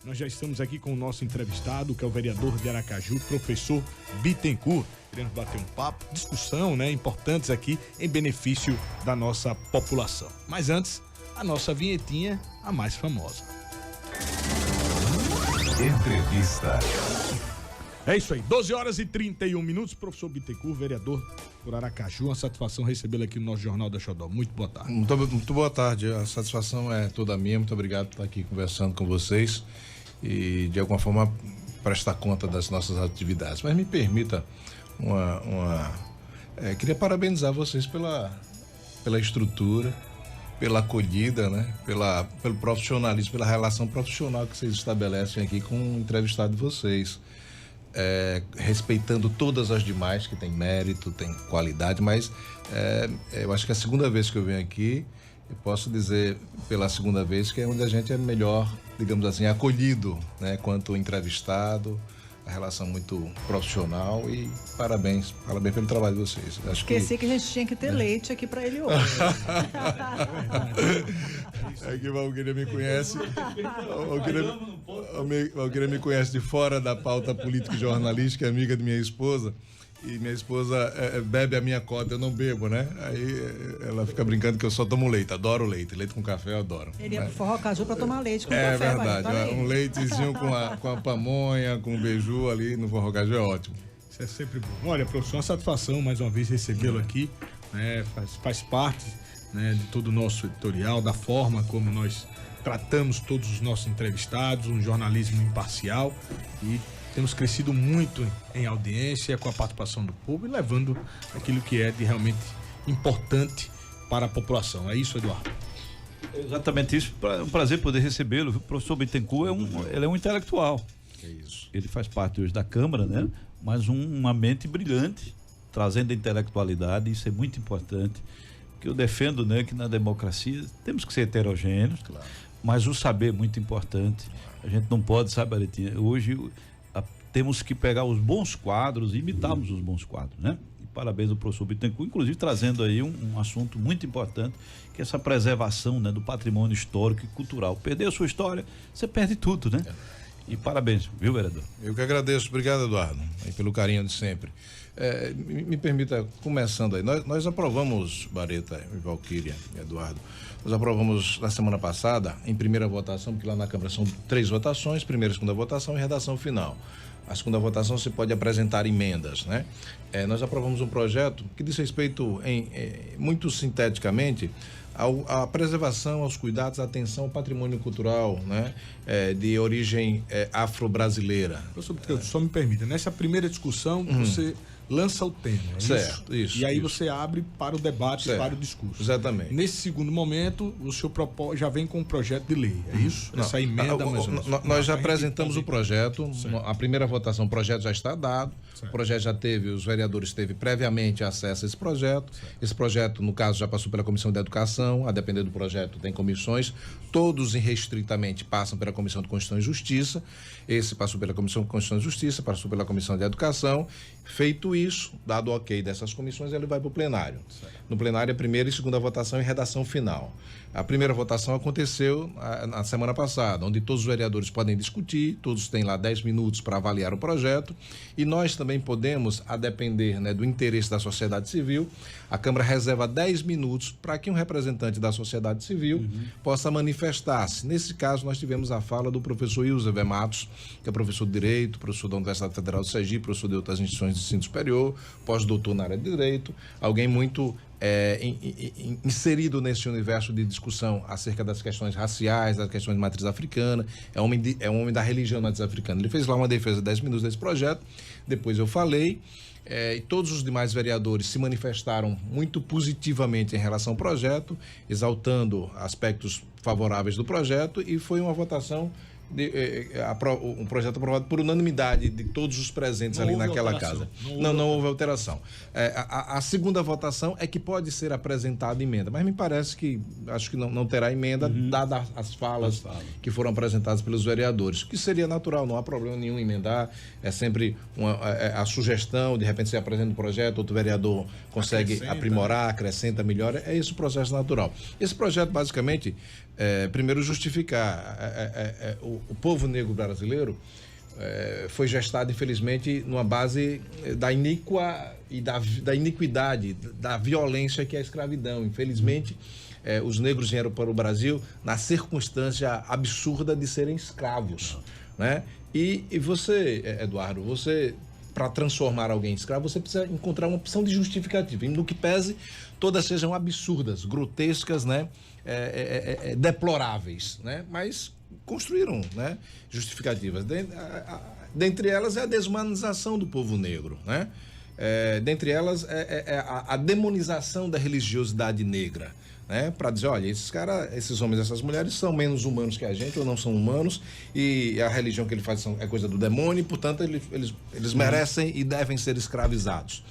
Nós já estamos aqui com o nosso entrevistado, que é o vereador de Aracaju, professor Bittencourt. Queremos bater um papo, discussão, importantes aqui em benefício da nossa população. Mas antes, a nossa vinhetinha, a mais famosa. Entrevista. É isso aí, 12h31, professor Bittencourt, vereador por Aracaju. Uma satisfação recebê-lo aqui no nosso Jornal da Xodó. Muito boa tarde. Muito boa tarde, a satisfação é toda minha. Muito obrigado por estar aqui conversando com vocês e de alguma forma prestar conta das nossas atividades. Mas me permita queria parabenizar vocês pela estrutura, pela acolhida, pelo profissionalismo, pela relação profissional que vocês estabelecem aqui com o entrevistado de vocês. Respeitando todas as demais, que tem mérito, tem qualidade, mas eu acho que é a segunda vez que eu venho aqui, eu posso dizer pela segunda vez que é onde a gente é melhor, digamos assim, acolhido, quanto entrevistado, a relação muito profissional e parabéns pelo trabalho de vocês. Esqueci que a gente tinha que ter leite aqui para ele hoje. É que o Valquíria me conhece. Valquíria me conhece de fora da pauta político-jornalística, é amiga de minha esposa. E minha esposa bebe a minha cota, eu não bebo, Aí ela fica brincando que eu só tomo leite, adoro leite com café eu adoro. Ele ia pro Forró Caju pra tomar leite com café. É verdade, um leitezinho com a pamonha, com o beiju ali no Forró Caju é ótimo. Isso é sempre bom. Olha, professor, uma satisfação mais uma vez recebê-lo aqui, faz parte de todo o nosso editorial, da forma como nós tratamos todos os nossos entrevistados, um jornalismo imparcial, e temos crescido muito em audiência, com a participação do povo e levando aquilo que é de realmente importante para a população. É isso, Eduardo? Exatamente isso. É um prazer poder recebê-lo. O professor Bittencourt ele é um intelectual. É isso. Ele faz parte hoje da Câmara, mas uma mente brilhante, trazendo a intelectualidade. Isso é muito importante. Que eu defendo, que na democracia temos que ser heterogêneos, claro, mas o saber é muito importante. A gente não pode, sabe, Aletinha, hoje temos que pegar os bons quadros e imitarmos os bons quadros, E parabéns ao professor Bittencourt, inclusive trazendo aí um assunto muito importante, que é essa preservação, do patrimônio histórico e cultural. Perder a sua história, você perde tudo, E parabéns, viu, vereador? Eu que agradeço, obrigado, Eduardo, pelo carinho de sempre. Me permita, começando aí, nós aprovamos, Bareta e Valquíria e Eduardo, nós aprovamos na semana passada, em primeira votação, porque lá na Câmara são 3 votações, primeira e segunda votação e redação final. A segunda votação se pode apresentar emendas, nós aprovamos um projeto que diz respeito, muito sinteticamente, à preservação, aos cuidados, à atenção ao patrimônio cultural, de origem afro-brasileira. Professor Bittencourt, só me permita, nessa primeira discussão você lança o tema, certo, isso? E aí você abre para o debate, certo, para o discurso. Exatamente. Nesse segundo momento, o senhor já vem com um projeto de lei, é isso? Não, essa emenda nós já apresentamos o projeto, a primeira votação, o projeto já está dado, certo. O projeto já os vereadores teve previamente acesso a esse projeto, certo. Esse projeto, no caso, já passou pela Comissão de Educação, a depender do projeto tem comissões, todos irrestritamente passam pela Comissão de Constituição e Justiça, esse passou pela Comissão de Constituição e Justiça, passou pela Comissão de Educação. Feito isso, dado o ok dessas comissões, ele vai para o plenário. Certo. No plenário, a primeira e segunda votação e redação final. A primeira votação aconteceu na semana passada, onde todos os vereadores podem discutir, todos têm lá 10 minutos para avaliar o projeto, e nós também podemos, a depender do interesse da sociedade civil, a Câmara reserva 10 minutos para que um representante da sociedade civil possa manifestar-se. Nesse caso, nós tivemos a fala do professor Ilza Matos, que é professor de Direito, professor da Universidade Federal de Sergipe, professor de outras instituições de ensino superior, pós-doutor na área de Direito, alguém muito inserido nesse universo de discussão acerca das questões raciais, das questões de matriz africana, é um homem da religião matriz africana. Ele fez lá uma defesa de 10 minutos desse projeto, depois eu falei, e todos os demais vereadores se manifestaram muito positivamente em relação ao projeto, exaltando aspectos favoráveis do projeto, e foi uma votação um projeto aprovado por unanimidade de todos os presentes ali naquela casa. Não houve alteração. A segunda votação é que pode ser apresentada emenda, mas me parece que acho que não terá emenda, dada as falas que foram apresentadas pelos vereadores, que seria natural, não há problema nenhum em emendar, é sempre a sugestão, de repente você apresenta um projeto, outro vereador consegue aprimorar, acrescenta, melhora, é esse o processo natural. Esse projeto basicamente primeiro justificar. O povo negro brasileiro foi gestado, infelizmente, numa base da iniquidade, da violência que é a escravidão. Infelizmente, os negros vieram para o Brasil na circunstância absurda de serem escravos, né? E você, Eduardo, para transformar alguém em escravo, você precisa encontrar uma opção de justificativa, no que pese todas sejam absurdas, grotescas, né? Deploráveis, né? Mas construíram, né, justificativas. Dentre elas é a desumanização do povo negro, né? Dentre elas a demonização da religiosidade negra, né? Para dizer, olha, esses homens e essas mulheres são menos humanos que a gente, ou não são humanos, e a religião que ele faz é coisa do demônio, e, portanto, eles merecem e devem ser escravizados.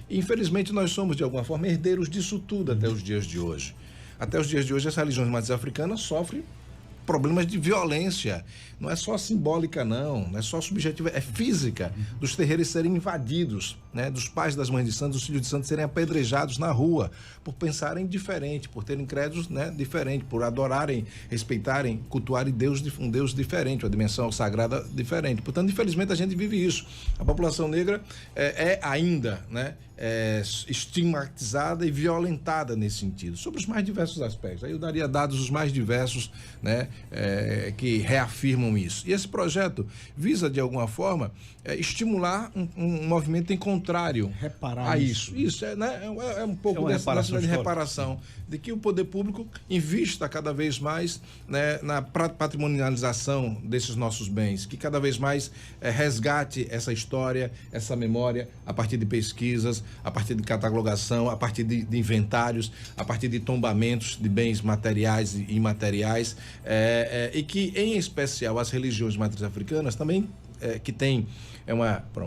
E, infelizmente, nós somos, de alguma forma, herdeiros disso tudo até os dias de hoje. Até os dias de hoje, essa religião de matriz africana sofre problemas de violência. Não é só simbólica, não é só subjetiva, é física, dos terreiros serem invadidos, né? Dos pais, das mães de santos, dos filhos de santos serem apedrejados na rua, por pensarem diferente, por terem credos, né, diferentes, por adorarem, respeitarem, cultuarem um Deus diferente, uma dimensão sagrada diferente. Portanto, infelizmente, a gente vive isso. A população negra é ainda, né, estigmatizada e violentada nesse sentido, sobre os mais diversos aspectos. Aí eu daria dados os mais diversos, né, que reafirmam isso. E esse projeto visa, de alguma forma, estimular um movimento em contrário a isso. Isso é um pouco dessa de reparação, de que o poder público invista cada vez mais, né, na patrimonialização desses nossos bens, que cada vez mais resgate essa história, essa memória, a partir de pesquisas, a partir de catalogação, a partir de inventários, a partir de tombamentos de bens materiais e imateriais, e que, em especial, as religiões de matriz africanas também, que tem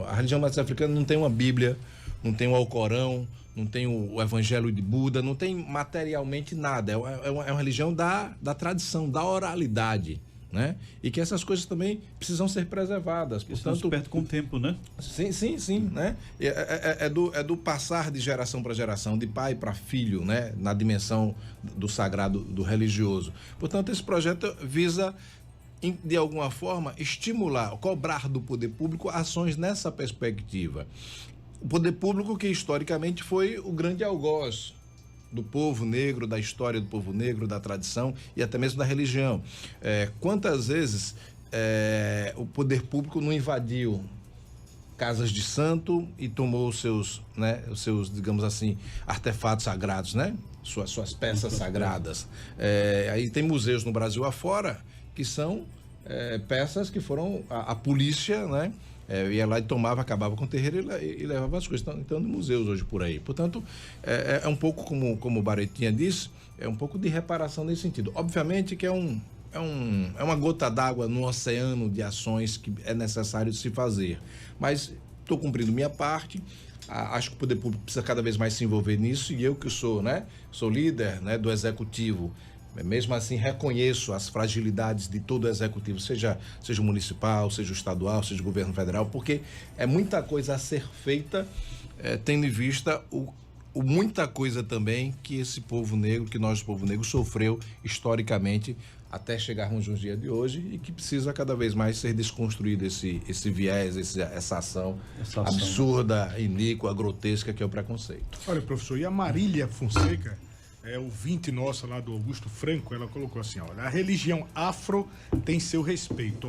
a religião matriz africana não tem uma Bíblia, não tem o Alcorão, não tem o Evangelho de Buda, não tem materialmente nada. É uma religião da tradição, da oralidade, né? E que essas coisas também precisam ser preservadas. Portanto, se perde com o tempo, né? Sim, né? É do passar de geração para geração, de pai para filho, né? Na dimensão do sagrado, do religioso. Portanto, esse projeto visa, de alguma forma, estimular, cobrar do poder público ações nessa perspectiva. O poder público que, historicamente, foi o grande algoz do povo negro, da história do povo negro, da tradição e até mesmo da religião. Quantas vezes o poder público não invadiu casas de santo e tomou os seus, digamos assim, artefatos sagrados, né? Suas peças sagradas. Aí tem museus no Brasil afora que são peças que foram a polícia, né? Ia lá e tomava, acabava com o terreiro e levava as coisas. Então, nos museus hoje por aí. Portanto, é um pouco, como o Baretinha disse, é um pouco de reparação nesse sentido. Obviamente que é uma gota d'água no oceano de ações que é necessário se fazer. Mas estou cumprindo minha parte. Acho que o poder público precisa cada vez mais se envolver nisso, e eu que sou líder, né, do executivo, mesmo assim reconheço as fragilidades de todo o executivo, seja o municipal, seja o estadual, seja o governo federal, porque é muita coisa a ser feita, tendo em vista muita coisa também que esse povo negro, que nós, o povo negro, sofreu historicamente até chegarmos nos dias de hoje, e que precisa cada vez mais ser desconstruído esse viés, essa ação absurda, iníqua, grotesca, que é o preconceito. Olha, professor, e a Marília Fonseca, ouvinte nossa lá do Augusto Franco, ela colocou assim, olha, a religião afro tem seu respeito.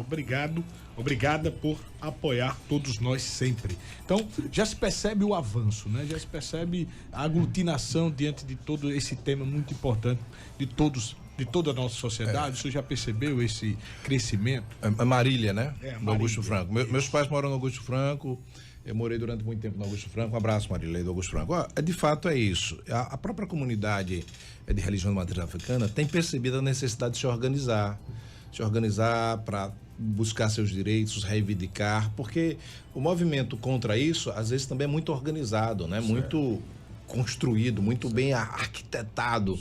Obrigada por apoiar todos nós sempre. Então, já se percebe o avanço, né? Já se percebe a aglutinação diante de todo esse tema muito importante de toda a nossa sociedade. O senhor já percebeu esse crescimento? A Marília, né? Do Augusto Franco. Meus pais moram no Augusto Franco. Eu morei durante muito tempo no Augusto Franco. Um abraço, Marília, do Augusto Franco. De fato, é isso. A própria comunidade de religião de matriz africana tem percebido a necessidade de se organizar para buscar seus direitos, reivindicar, porque o movimento contra isso, às vezes, também é muito organizado, né? Muito construído, muito bem arquitetado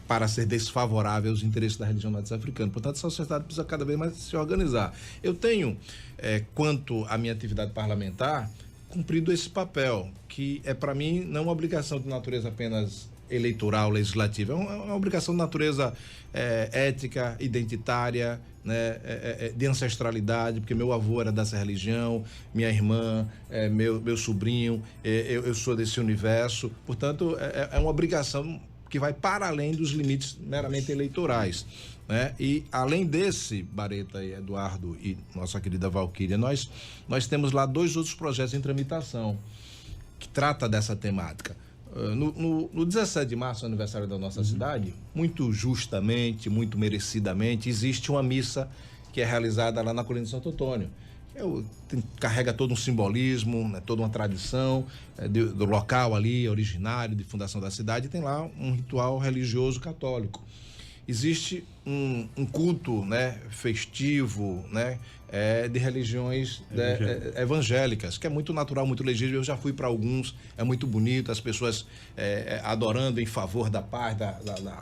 para ser desfavorável aos interesses da religião matriz africana. Portanto, a sociedade precisa cada vez mais se organizar. Eu tenho, quanto à minha atividade parlamentar, cumprido esse papel, que é para mim não uma obrigação de natureza apenas eleitoral, legislativa. É uma obrigação de natureza ética, identitária, né, de ancestralidade, porque meu avô era dessa religião, minha irmã, meu sobrinho, eu sou desse universo. Portanto, é uma obrigação que vai para além dos limites meramente eleitorais, né? E além desse, Bareta e Eduardo e nossa querida Valquíria, nós temos lá 2 outros projetos em tramitação que trata dessa temática. No 17 de março, aniversário da nossa cidade, muito justamente, muito merecidamente, existe uma missa que é realizada lá na Colina de Santo Antônio. Carrega todo um simbolismo, né, toda uma tradição do local ali, originário, de fundação da cidade, e tem lá um ritual religioso católico. Existe um culto, né, festivo, né, de religiões evangélicas, que é muito natural, muito legítimo. Eu já fui para alguns, é muito bonito, as pessoas adorando em favor da paz,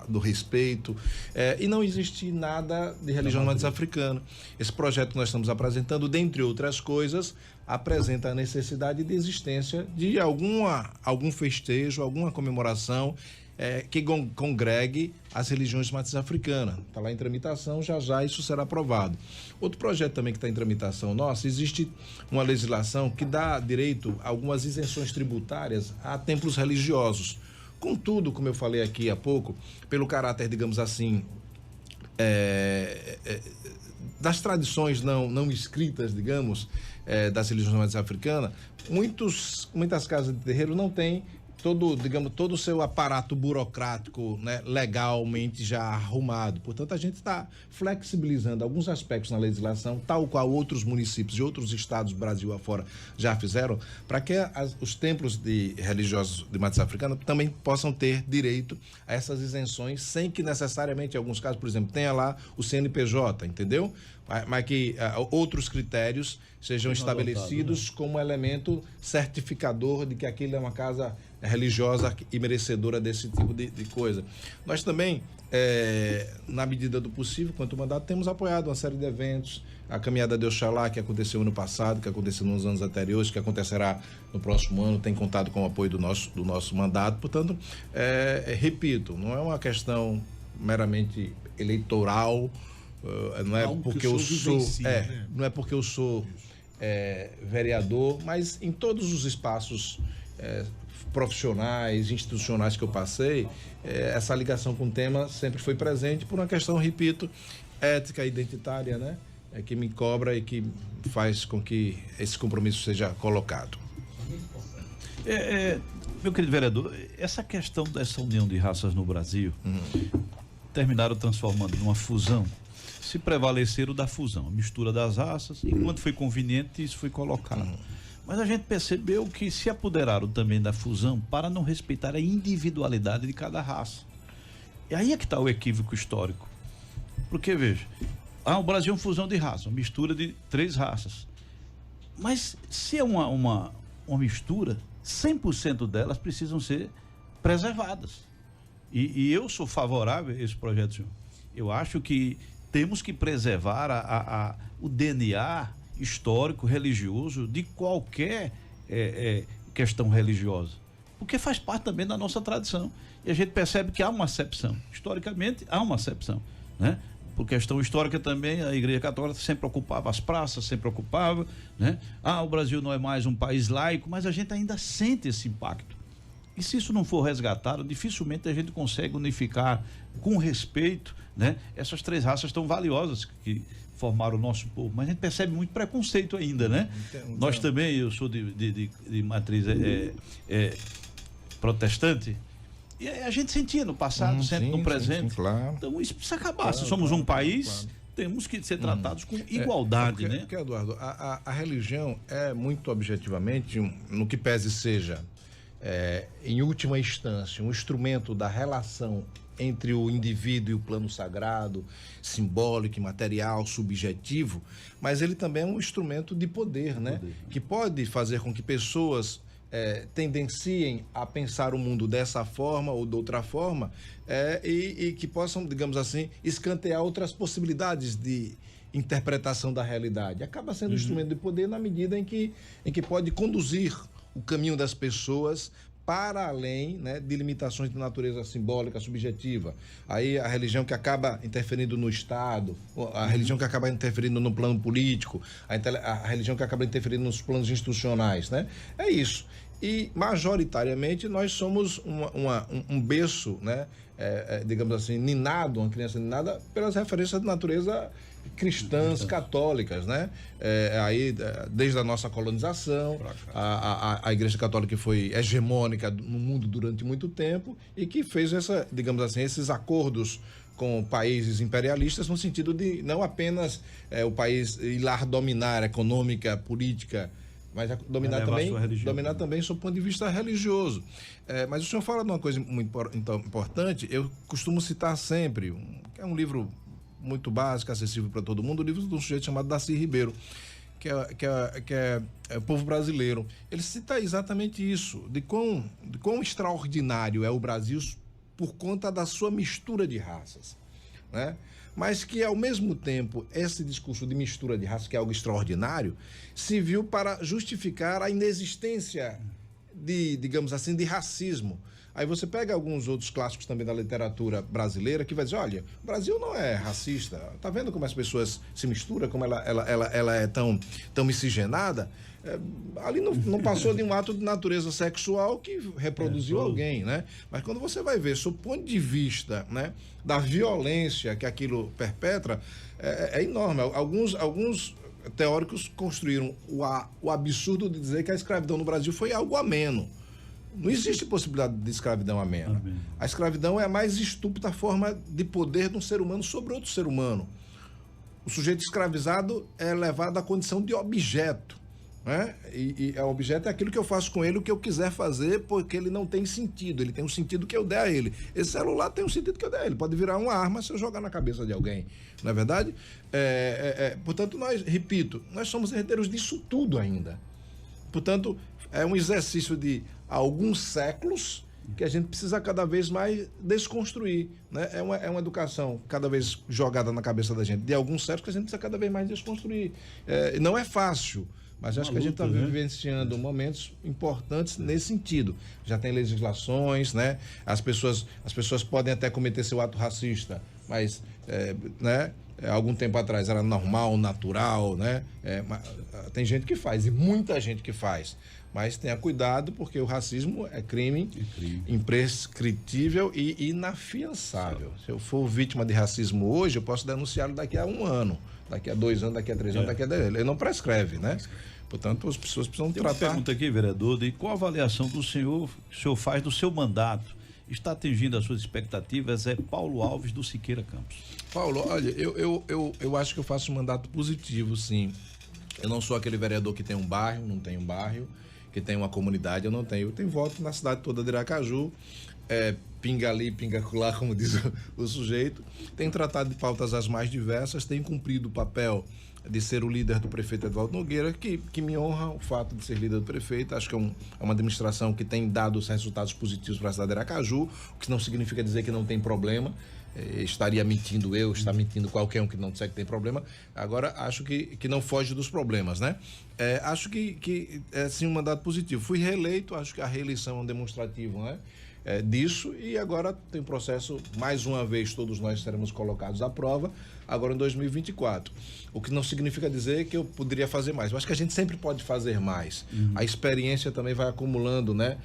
do respeito, e não existe nada de religião matriz africana. Esse projeto que nós estamos apresentando, dentre outras coisas, apresenta a necessidade de existência de algum festejo, alguma comemoração que congregue as religiões de matriz africana. Está lá em tramitação, já isso será aprovado. Outro projeto também que está em tramitação nossa, existe uma legislação que dá direito a algumas isenções tributárias a templos religiosos. Contudo, como eu falei aqui há pouco, pelo caráter, digamos assim, das tradições não escritas, digamos, das religiões de matriz africana, muitas casas de terreiro não têm todo o seu aparato burocrático, né, legalmente já arrumado. Portanto, a gente está flexibilizando alguns aspectos na legislação, tal qual outros municípios e outros estados do Brasil afora já fizeram, para que os templos religiosos de matriz africana também possam ter direito a essas isenções, sem que necessariamente, em alguns casos, por exemplo, tenha lá o CNPJ, entendeu? Mas que outros critérios sejam estabelecidos, né, como elemento certificador de que aquilo é uma casa religiosa e merecedora desse tipo de coisa. Nós também, na medida do possível, quanto mandato, temos apoiado uma série de eventos, a Caminhada de Oxalá, que aconteceu ano passado, que aconteceu nos anos anteriores, que acontecerá no próximo ano, tem contado com o apoio do nosso mandato. Portanto, repito, não é uma questão meramente eleitoral, não é porque eu sou, não é porque eu sou vereador, mas em todos os espaços profissionais, institucionais que eu passei, essa ligação com o tema sempre foi presente por uma questão, repito, ética, identitária, né? Que me cobra e que faz com que esse compromisso seja colocado. Meu querido vereador, essa questão dessa união de raças no Brasil, terminaram transformando numa fusão, se prevaleceram da fusão, a mistura das raças, enquanto foi conveniente, isso foi colocado. Mas a gente percebeu que se apoderaram também da fusão para não respeitar a individualidade de cada raça. E aí é que está o equívoco histórico. Porque, veja, o Brasil é uma fusão de raça, uma mistura de 3 raças. Mas se é uma mistura, 100% delas precisam ser preservadas. E eu sou favorável a esse projeto, senhor. Eu acho que temos que preservar o DNA histórico, religioso, de qualquer questão religiosa. Porque faz parte também da nossa tradição. E a gente percebe que há uma acepção. Historicamente, há uma acepção, né? Por questão histórica também, a Igreja Católica sempre ocupava as praças, sempre ocupava, né? O Brasil não é mais um país laico, mas a gente ainda sente esse impacto. E se isso não for resgatado, dificilmente a gente consegue unificar com respeito, né, essas 3 raças tão valiosas que formaram o nosso povo. Mas a gente percebe muito preconceito ainda, né? Nós também, eu sou de matriz protestante, e a gente sentia no passado, sempre no presente. Sim, claro. Então isso precisa acabar. Se somos um país, temos que ser tratados com igualdade, né? Porque, Eduardo, a religião é muito objetivamente, no que pese seja, em última instância, um instrumento da relação entre o indivíduo e o plano sagrado, simbólico, material, subjetivo, mas ele também é um instrumento de poder, né? Que pode fazer com que pessoas tendenciem a pensar o mundo dessa forma ou de outra forma, e que possam, digamos assim, escantear outras possibilidades de interpretação da realidade. Acaba sendo um instrumento de poder na medida em que pode conduzir o caminho das pessoas para além, né, de limitações de natureza simbólica, subjetiva. Aí a religião que acaba interferindo no Estado, a religião que acaba interferindo no plano político, a religião que acaba interferindo nos planos institucionais, né? É isso. E, majoritariamente, nós somos um berço, né? Digamos assim, ninado, uma criança ninada pelas referências de natureza cristãs, católicas, né? Desde a nossa colonização, a Igreja Católica que foi hegemônica no mundo durante muito tempo e que fez digamos assim, esses acordos com países imperialistas no sentido de não apenas o país ir lá dominar econômica, política, mas dominar também sob o ponto de vista religioso. Mas o senhor fala de uma coisa muito importante, eu costumo citar sempre, que é um livro muito básico, acessível para todo mundo, o livro de um sujeito chamado Darcy Ribeiro, que é o povo brasileiro. Ele cita exatamente isso, de quão extraordinário é o Brasil por conta da sua mistura de raças, né? Mas que, ao mesmo tempo, esse discurso de mistura de raça, que é algo extraordinário, se viu para justificar a inexistência digamos assim, de racismo. Aí você pega alguns outros clássicos também da literatura brasileira que vai dizer, olha, o Brasil não é racista, tá vendo como as pessoas se misturam, como ela é tão miscigenada? Ali não passou de um ato de natureza sexual que reproduziu alguém, né? Mas quando você vai ver, sob o ponto de vista, né, da violência que aquilo perpetra, é enorme. Alguns teóricos construíram o absurdo de dizer que a escravidão no Brasil foi algo ameno. Não existe possibilidade de escravidão amena. A escravidão é a mais estúpida forma de poder de um ser humano sobre outro ser humano. O sujeito escravizado é levado à condição de objeto, né? E o objeto é aquilo que eu faço com ele, o que eu quiser fazer, porque ele não tem sentido, ele tem um sentido que eu der a ele. Esse celular tem um sentido que eu der a ele, pode virar uma arma se eu jogar na cabeça de alguém, não é verdade? Portanto, repito, nós somos herdeiros disso tudo ainda. Portanto, é um exercício de alguns séculos que a gente precisa cada vez mais desconstruir, né? É uma educação cada vez jogada na cabeça da gente de alguns séculos que a gente precisa cada vez mais desconstruir. Não é fácil, mas acho que a gente está vivenciando momentos importantes nesse sentido. Já tem legislações, né? As pessoas podem até cometer seu ato racista, mas, né? Algum tempo atrás era normal, natural, né? Tem gente que faz, e muita gente que faz. Mas tenha cuidado, porque o racismo é crime imprescritível e inafiançável. Se eu for vítima de racismo hoje, eu posso denunciá-lo daqui a 1 ano, daqui a 2 anos, daqui a 3 anos, daqui a 10 anos. Ele não prescreve, né? Portanto, as pessoas precisam tratar... Uma pergunta aqui, vereador, de qual a avaliação que o senhor faz do seu mandato? Está atingindo as suas expectativas? É Paulo Alves do Siqueira Campos. Paulo, olha, eu acho que eu faço um mandato positivo, sim. Eu não sou aquele vereador que tem um bairro, não tenho um bairro, que tem uma comunidade, eu não tenho. Eu tenho voto na cidade toda de Aracaju, pinga ali, pinga lá, como diz o sujeito. Tenho tratado de pautas as mais diversas, tenho cumprido o papel de ser o líder do prefeito Edvaldo Nogueira, que me honra o fato de ser líder do prefeito. Acho que é uma administração que tem dado os resultados positivos para a cidade de Aracaju, o que não significa dizer que não tem problema. Estaria mentindo está mentindo qualquer um que não disser que tem problema. Agora, acho que não foge dos problemas, né? Acho que é sim um mandato positivo. Fui reeleito, acho que a reeleição é um demonstrativo, né? Disso, e agora tem um processo, mais uma vez todos nós seremos colocados à prova, agora em 2024. O que não significa dizer que eu poderia fazer mais. Eu acho que a gente sempre pode fazer mais. A experiência também vai acumulando, né?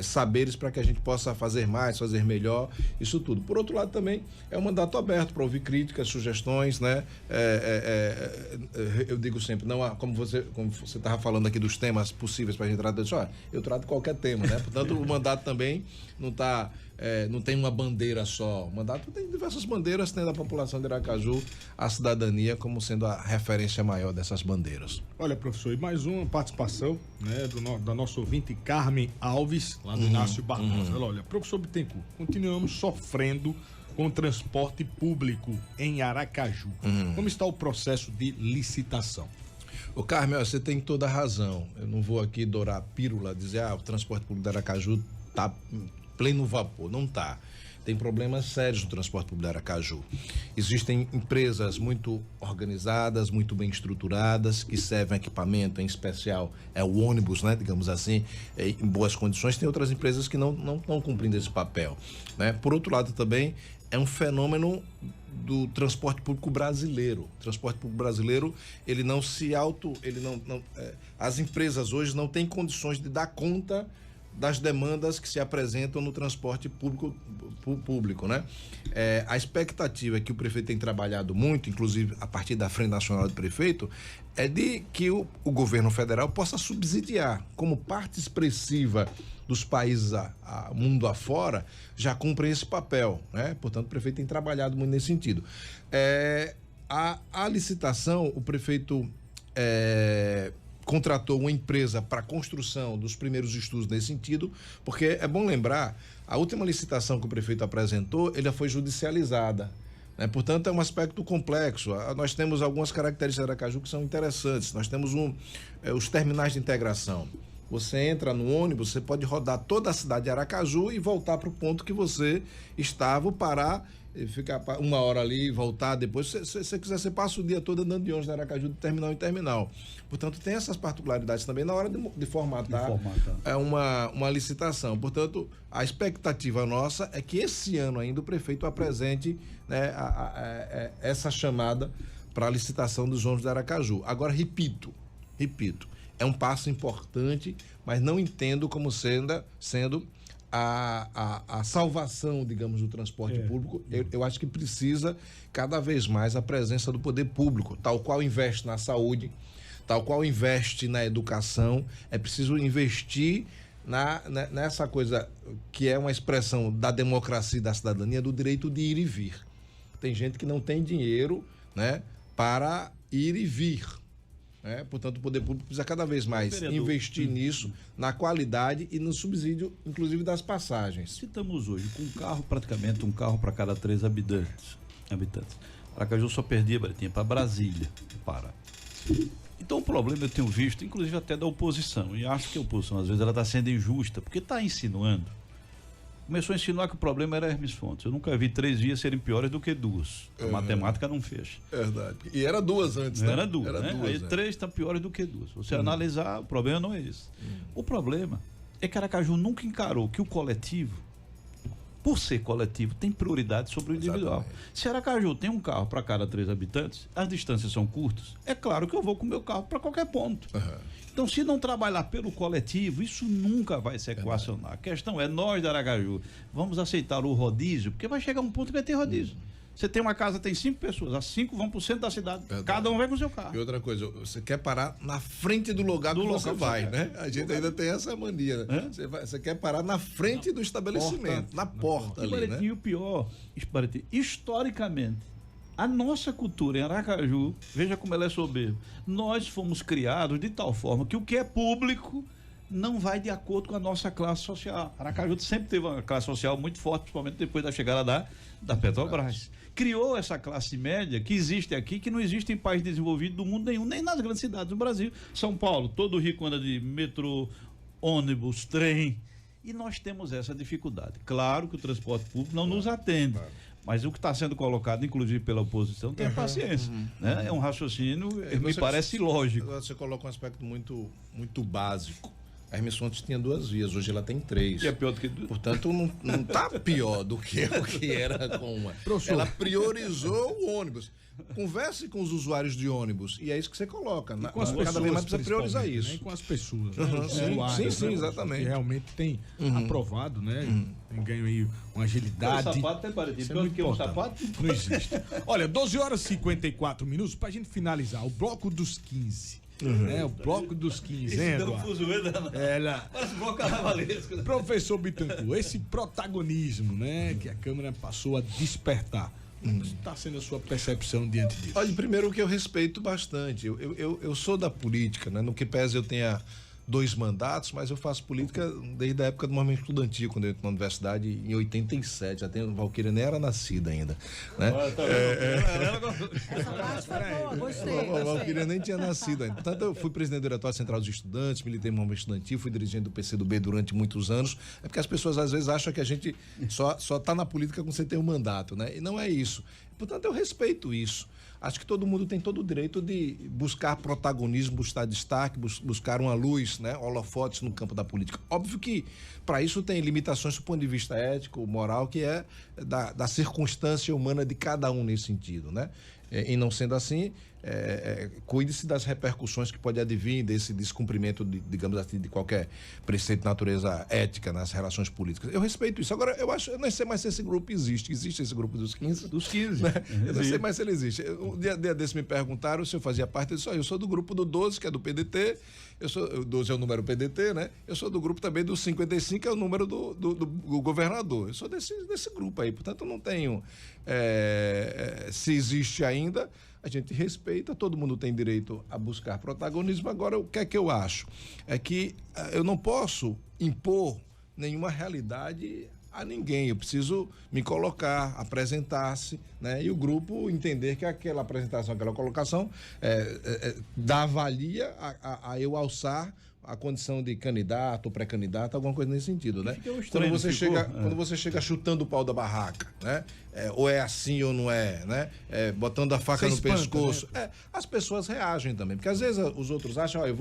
Saberes para que a gente possa fazer mais, fazer melhor, isso tudo. Por outro lado, também é um mandato aberto para ouvir críticas, sugestões, né? Eu digo sempre, não há, como você estava falando aqui dos temas possíveis para a gente tratar, eu trato qualquer tema, né? Portanto, o mandato também não tem uma bandeira só. O mandato tem diversas bandeiras, tendo a população de Aracaju, a cidadania como sendo a referência maior dessas bandeiras. Olha, professor, e mais uma participação, né, da nossa ouvinte Carmen Alves, lá do Inácio Barbosa. Olha, professor Bittencourt, continuamos sofrendo com o transporte público em Aracaju. Como está o processo de licitação? Ô Carmen, você tem toda a razão. Eu não vou aqui dourar a pílula, dizer o transporte público de Aracaju está pleno vapor. Não está. tem problemas sérios no transporte público de Aracaju. Existem empresas muito organizadas, muito bem estruturadas, que servem equipamento, em especial o ônibus, né, digamos assim, em boas condições. Tem outras empresas que não estão cumprindo esse papel, né? Por outro lado, também é um fenômeno do transporte público brasileiro. O transporte público brasileiro, ele não se as empresas hoje não têm condições de dar conta das demandas que se apresentam no transporte público, né? A expectativa que o prefeito tem trabalhado muito, inclusive a partir da Frente Nacional do Prefeito, é de que o governo federal possa subsidiar, como parte expressiva dos países mundo afora, já cumprem esse papel, né? Portanto, o prefeito tem trabalhado muito nesse sentido. A licitação, o prefeito contratou uma empresa para a construção dos primeiros estudos nesse sentido, porque é bom lembrar, a última licitação que o prefeito apresentou, ela foi judicializada, né? Portanto, é um aspecto complexo. Nós temos algumas características de Aracaju que são interessantes. Nós temos os terminais de integração. Você entra no ônibus, você pode rodar toda a cidade de Aracaju e voltar para o ponto que você estava, parar, ficar uma hora ali e voltar depois. Se você quiser, você passa o dia todo andando de ônibus de Aracaju de terminal em terminal. Portanto, tem essas particularidades também na hora de formatar uma licitação. Portanto, a expectativa nossa é que esse ano ainda o prefeito apresente, né, essa chamada para a licitação dos ônibus de Aracaju. Agora, repito, é um passo importante, mas não entendo como sendo a salvação, digamos, do transporte público. Eu acho que precisa cada vez mais a presença do poder público, tal qual investe na saúde, tal qual investe na educação. É preciso investir nessa coisa que é uma expressão da democracia e da cidadania, do direito de ir e vir. Tem gente que não tem dinheiro, né, para ir e vir. Portanto, o poder público precisa cada vez mais investir nisso, na qualidade e no subsídio, inclusive, das passagens. Estamos hoje com praticamente um carro para cada 3 habitantes. Aracaju só perdia, Bretinha, para Brasília, para. Então, o problema eu tenho visto, inclusive até da oposição, e acho que a oposição, às vezes, ela está sendo injusta, porque está insinuando. Começou a insinuar que o problema era Hermes Fontes. Eu nunca vi 3 vias serem piores do que 2. A matemática não fecha. Verdade. E era 2 antes, né? Era 2, né? Aí 3 estão piores do que 2. Você analisar, o problema não é esse. O problema é que Aracaju nunca encarou que o coletivo, por ser coletivo, tem prioridade sobre o individual. Exatamente. Se Aracaju tem um carro para cada 3 habitantes, as distâncias são curtas, é claro que eu vou com o meu carro para qualquer ponto. Então, se não trabalhar pelo coletivo, isso nunca vai se equacionar. A questão é, nós da Aracaju, vamos aceitar o rodízio, porque vai chegar um ponto que vai ter rodízio. Você tem uma casa, tem 5 pessoas, as 5 vão pro centro da cidade, cada um vai com o seu carro. E outra coisa, você quer parar na frente do lugar que você vai, né? A gente ainda tem essa mania, né? Você quer parar na frente do estabelecimento, na porta ali, né? E o pior, historicamente, a nossa cultura em Aracaju, veja como ela é soberba, nós fomos criados de tal forma que o que é público não vai de acordo com a nossa classe social. Aracaju sempre teve uma classe social muito forte, principalmente depois da chegada da Petrobras. Criou essa classe média que existe aqui, que não existe em país desenvolvido do mundo nenhum, nem nas grandes cidades do Brasil. São Paulo, todo rico anda de metrô, ônibus, trem, e nós temos essa dificuldade. Claro que o transporte público não nos atende. Mas o que está sendo colocado, inclusive pela oposição, tem paciência. Né? É um raciocínio, me parece lógico. Você coloca um aspecto muito, muito básico. A Hermes Fontes tinha 2 vias, hoje ela tem 3. E é pior do que... Portanto, não está pior do que o que era com uma. Ela priorizou o ônibus. Converse com os usuários de ônibus, e é isso que você coloca. Cada vez mais precisa priorizar isso. Nem com as pessoas. Sim, exatamente. Que realmente tem aprovado, né? Tem ganho aí uma agilidade. O sapato tem parecido. Pior do que um sapato? Não existe. Olha, 12h54, pra gente finalizar, o bloco dos 15. O bloco dos 15. Parece bloco carnavalesco. Professor Bittencourt, esse protagonismo, né, que a Câmara passou a despertar. Como está sendo a sua percepção diante disso? Olha, primeiro que eu respeito bastante. Eu sou da política, né? No que pese eu tenha 2 mandatos, mas eu faço política desde a época do movimento estudantil, quando eu entrei na universidade, em 87. Até a Valquíria nem era nascida ainda, né? Essa parte foi boa, gostei. A Valquíria nem tinha nascido ainda. Portanto, eu fui presidente do Diretório Central dos Estudantes, militei no movimento estudantil, fui dirigente do PCdoB durante muitos anos. É porque as pessoas às vezes acham que a gente só está na política quando você tem um mandato, né? E não é isso. Portanto, eu respeito isso. Acho que todo mundo tem todo o direito de buscar protagonismo, buscar destaque, buscar uma luz, né? Holofotes no campo da política. Óbvio que para isso tem limitações do ponto de vista ético, moral, que é da circunstância humana de cada um nesse sentido, né? E não sendo assim, cuide-se das repercussões que pode advir desse descumprimento, digamos assim, de qualquer preceito de natureza ética nas relações políticas. Eu respeito isso. Agora, eu não sei mais se esse grupo existe. Existe esse grupo dos 15? Dos 15. Né? Eu não sei mais se ele existe. Um dia desse me perguntaram se eu fazia parte. Eu disse, eu sou do grupo do 12, que é do PDT. O 12 é o número PDT, né? Eu sou do grupo também do 55, que é o número do governador. Eu sou desse grupo aí. Portanto, eu não tenho... se existe ainda, a gente respeita, todo mundo tem direito a buscar protagonismo. Agora, o que é que eu acho? É que eu não posso impor nenhuma realidade a ninguém. Eu preciso me colocar, apresentar-se, né? E o grupo entender que aquela apresentação, aquela colocação dá valia a eu alçar a condição de candidato ou pré-candidato, alguma coisa nesse sentido, né? Quando você chega chutando o pau da barraca, né? Ou é assim ou não é, né? Botando a faca no pescoço. Né? As pessoas reagem também, porque às vezes os outros acham, eu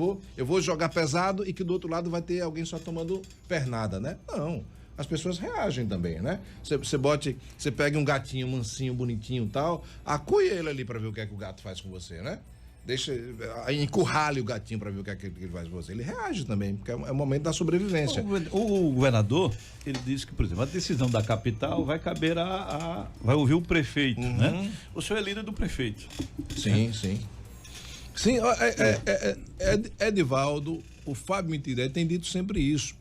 vou jogar pesado e que do outro lado vai ter alguém só tomando pernada, né? Não. As pessoas reagem também, né? Você pega um gatinho mansinho, bonitinho e tal, acue ele ali para ver o que é que o gato faz com você, né? Encurrale o gatinho para ver o que é que ele faz com você. Ele reage também, porque é o momento da sobrevivência. O governador, ele disse que, por exemplo, a decisão da capital vai caber vai ouvir o prefeito, né? O senhor é líder do prefeito. Sim, sim. Sim, Edivaldo, o Fábio Mitiré tem dito sempre isso.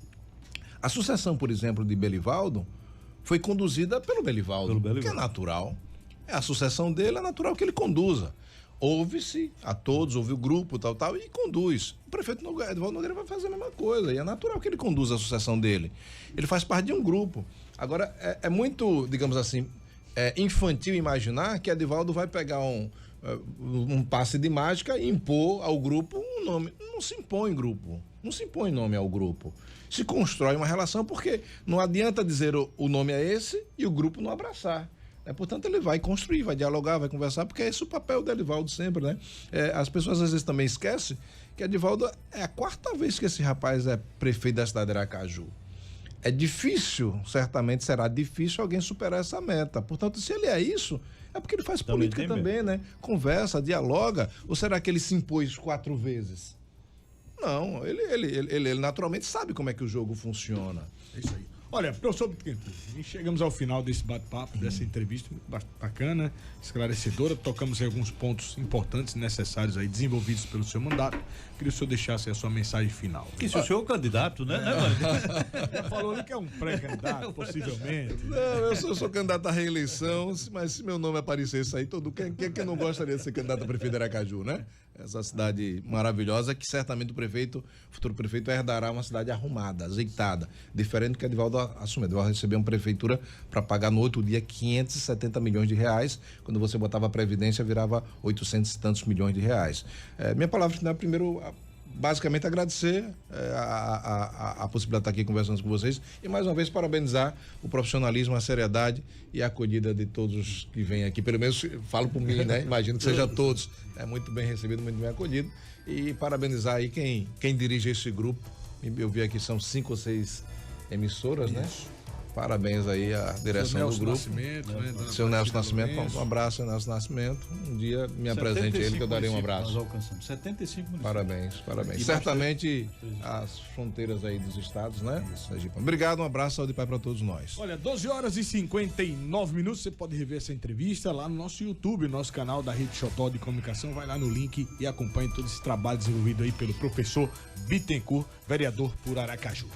A sucessão, por exemplo, de Belivaldo foi conduzida pelo Belivaldo, que é natural. A sucessão dele é natural que ele conduza. Ouve-se a todos, ouve o grupo, tal, e conduz. O prefeito Edivaldo Nogueira vai fazer a mesma coisa, e é natural que ele conduza a sucessão dele. Ele faz parte de um grupo. Agora, é muito, digamos assim, infantil imaginar que Edivaldo vai pegar um passe de mágica e impor ao grupo um nome. Não se impõe grupo, não se impõe nome ao grupo. Se constrói uma relação, porque não adianta dizer o nome é esse e o grupo não abraçar. Portanto, ele vai construir, vai dialogar, vai conversar, porque é esse o papel do Edivaldo sempre, né? As pessoas às vezes também esquecem que Edivaldo é a 4ª vez que esse rapaz é prefeito da cidade de Aracaju. É difícil, certamente será difícil alguém superar essa meta. Portanto, se ele é isso, é porque ele faz política também, né? Conversa, dialoga. Ou será que ele se impôs 4 vezes? Não, ele naturalmente sabe como é que o jogo funciona. É isso aí. Olha, professor Bittencourt, chegamos ao final desse bate-papo, dessa entrevista muito bacana, esclarecedora. Tocamos em alguns pontos importantes, necessários aí, desenvolvidos pelo seu mandato. Queria que o senhor deixasse a sua mensagem final. Que se o senhor é o candidato, né? Já falou ali que é um pré-candidato, possivelmente. Não, eu sou candidato à reeleição, mas se meu nome aparecesse aí, quem não gostaria de ser candidato a prefeito de Aracaju, né? Essa cidade maravilhosa que certamente o futuro prefeito herdará uma cidade arrumada, azeitada, diferente do que Edivaldo assumiu. Edivaldo recebeu uma prefeitura para pagar no outro dia 570 milhões de reais, quando você botava a Previdência virava 800 e tantos milhões de reais. Minha palavra final é primeiro basicamente agradecer a possibilidade de estar aqui conversando com vocês e mais uma vez parabenizar o profissionalismo, a seriedade e a acolhida de todos que vêm aqui, pelo menos falo por mim, né? Imagino que seja todos, muito bem recebido, muito bem acolhido, e parabenizar aí quem dirige esse grupo. Eu vi aqui são 5 ou 6 emissoras, né? Parabéns aí à direção do grupo. Seu Nelson Nascimento, um abraço, Nelson Nascimento. Um dia me apresente ele que eu darei um abraço. Nós alcançamos 75 municípios. Parabéns. Certamente as fronteiras aí dos estados, né? Obrigado, um abraço, saúde e paz para todos nós. Olha, 12h59, você pode rever essa entrevista lá no nosso YouTube, nosso canal da Rede Xotó de Comunicação. Vai lá no link e acompanhe todo esse trabalho desenvolvido aí pelo professor Bittencourt, vereador por Aracaju.